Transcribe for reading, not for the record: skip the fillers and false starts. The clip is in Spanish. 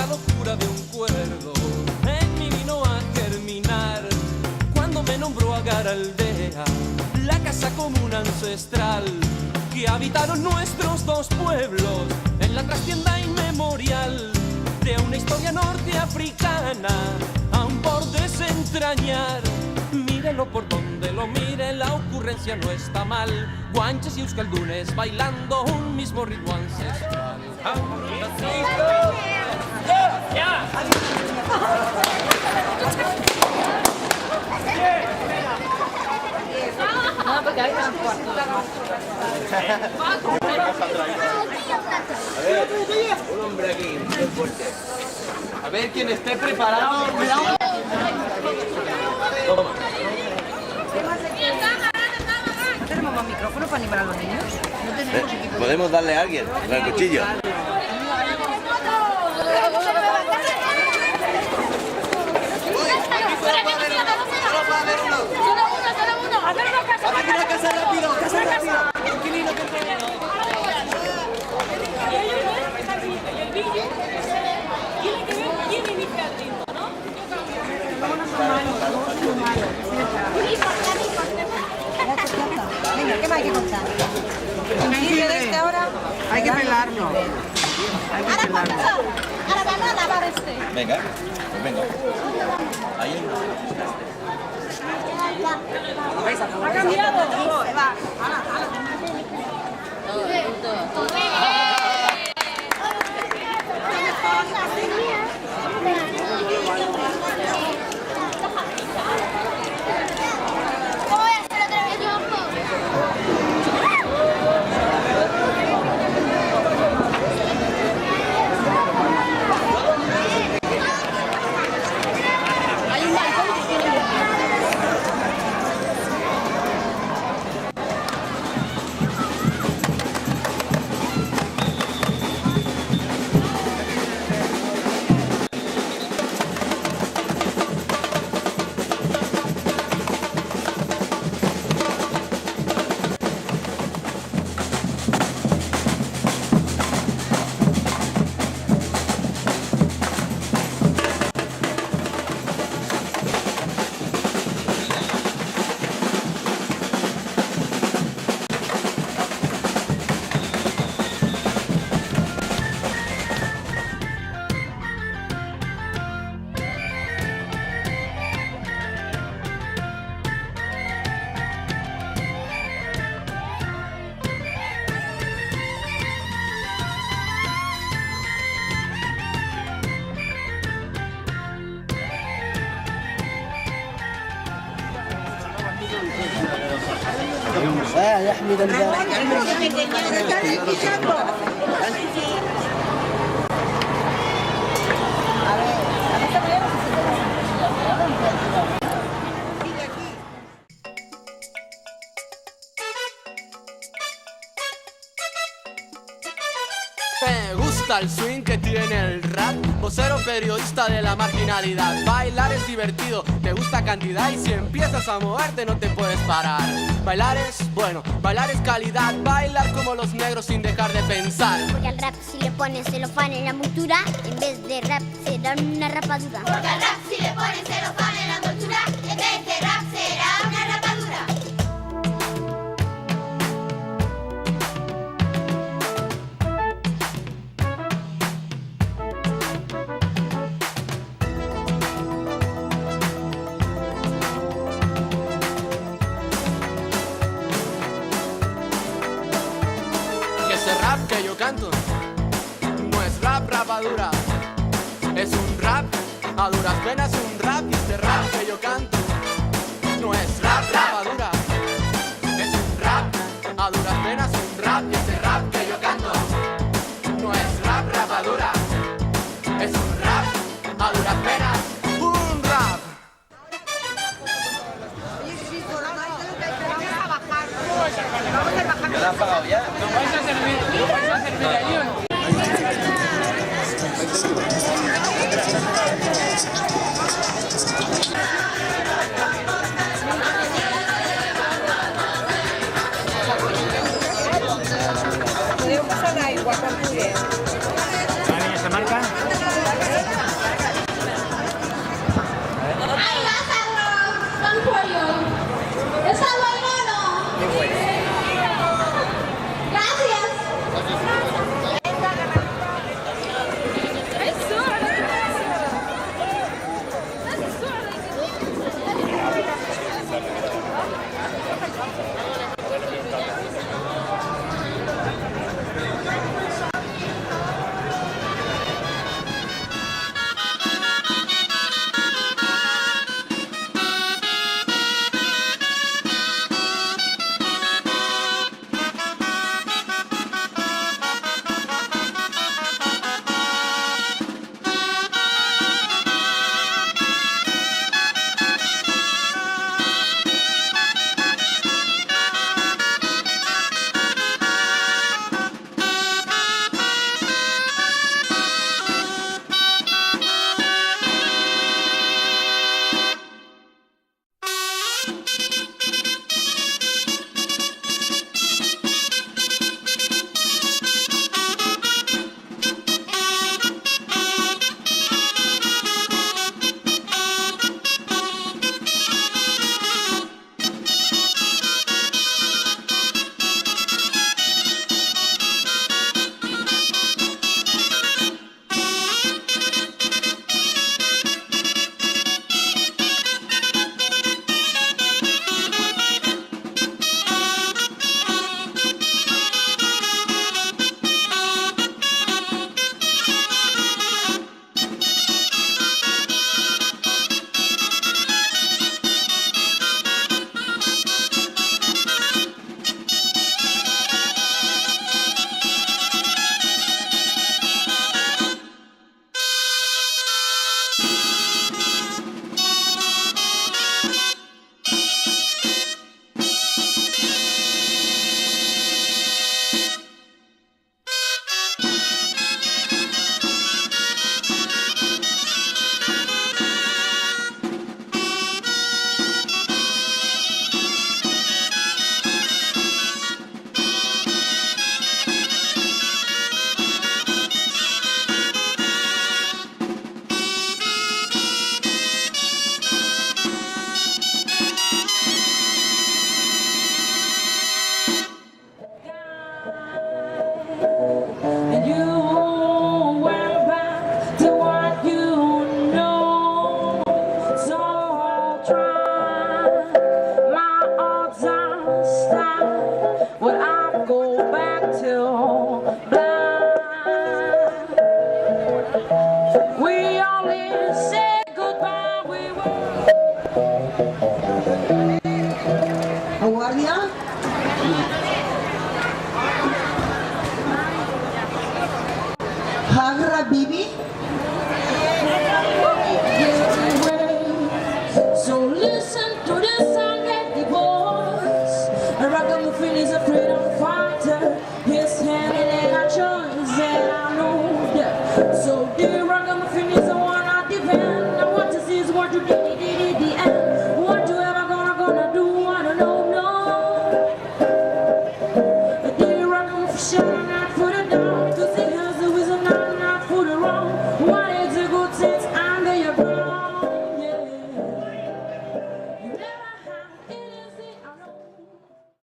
la locura de un cuerdo en mí vino a germinar cuando me nombró Agaraldea, la casa común ancestral que habitaron nuestros dos pueblos en la trastienda inmemorial de una historia norteafricana aún por desentrañar. Mírelo por donde lo mire, la ocurrencia no está mal. Guanches y euskaldunes bailando un mismo ritmo ancestral. No, porque hay transporte. A ver, un hombre aquí, muy fuerte. A ver, quien esté preparado. Toma. ¿No tenemos más micrófono para animar a los niños? No tenemos equipo. Podemos darle a alguien con el cuchillo. Venga, ¿qué más hay que contar? ¿El vídeo de este ahora? Hay que pelarlo. Ahora vamos a lavar este. Venga, pues venga. Ahí ¿Ha cambiado? Se va. يحمد الله. Me gusta el swing que tiene el rap, vocero periodista de la marginalidad. Bailar es divertido, te gusta cantidad y si empiezas a moverte no te puedes parar. Bailar es bueno, bailar es calidad, bailar como los negros sin dejar de pensar. Porque al rap si le pones celofán en la montura, en vez de rap será una rapadura. Porque al rap si le pones celofán en la montura, en vez de rap será una rapadura. Que yo canto no es rap rapadura, es un rap a duras penas, un rap. Y este rap que yo canto no es rap rapadura, es un rap a duras penas, un rap. Y este rap que yo canto no es rap rapadura, es un rap a duras penas, un rap. ¿Me lo has pagado ya? ¿Nos vais a servir allí o no? Podemos pasar la igual con